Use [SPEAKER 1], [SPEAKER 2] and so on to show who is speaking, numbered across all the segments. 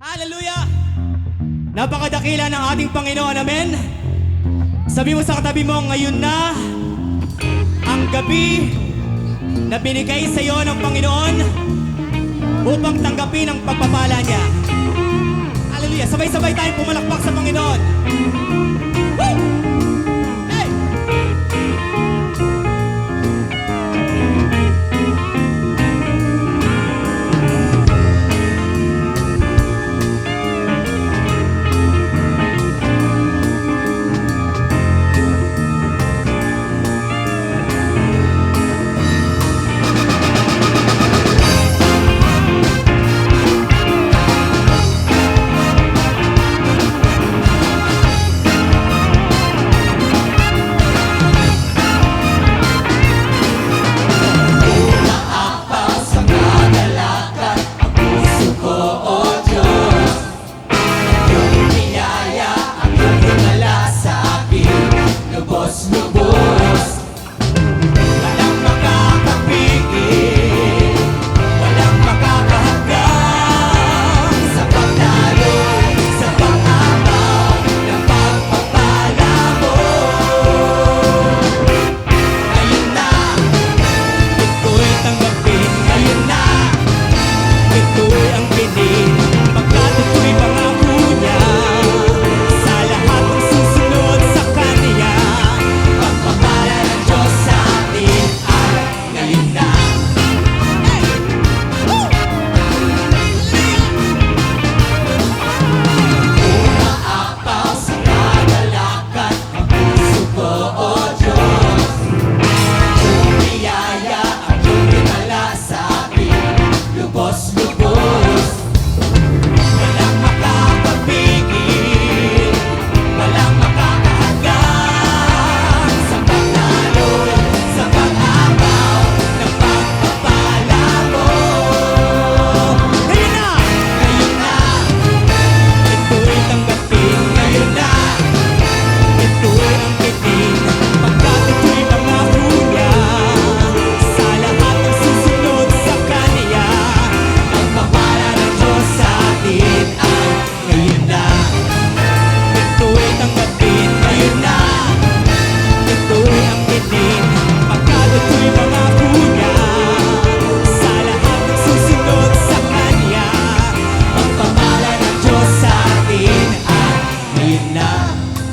[SPEAKER 1] Hallelujah! Napakadakila ng ating Panginoon, amen? Sabi mo sa katabi mo, ngayon na ang gabi na binigay sa iyo ng Panginoon upang tanggapin ang pagpapala niya. Hallelujah! Sabay-sabay tayong pumalakpak sa Panginoon. Woo! Hey!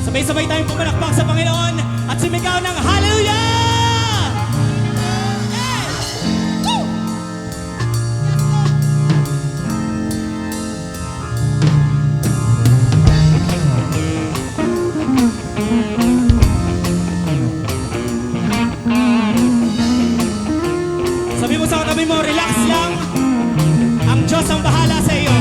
[SPEAKER 1] Sabay-sabay tayong pumalakpak sa Panginoon at sumigaw ng Hallelujah! Woo! Sabi mo sa katabi mo, relax lang. Ang Diyos ang bahala sa iyo.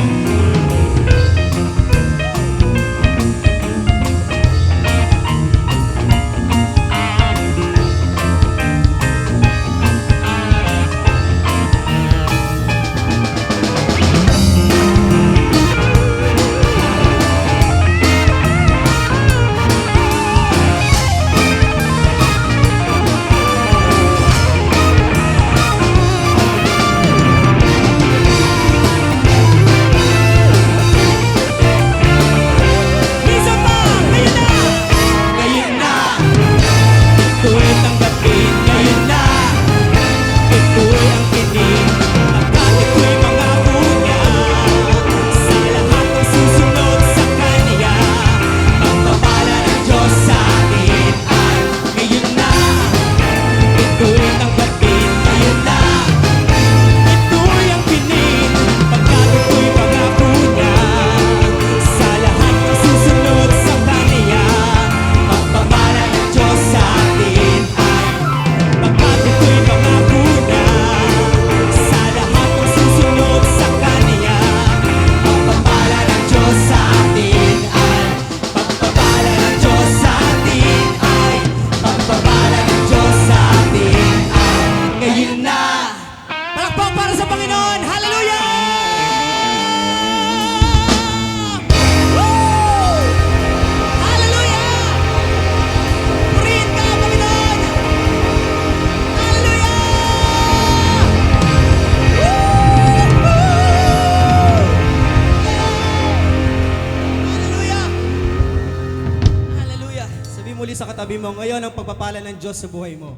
[SPEAKER 1] muli sa katabi mo. Ngayon ang pagpapala ng Diyos sa buhay mo.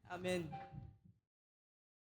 [SPEAKER 1] Amen.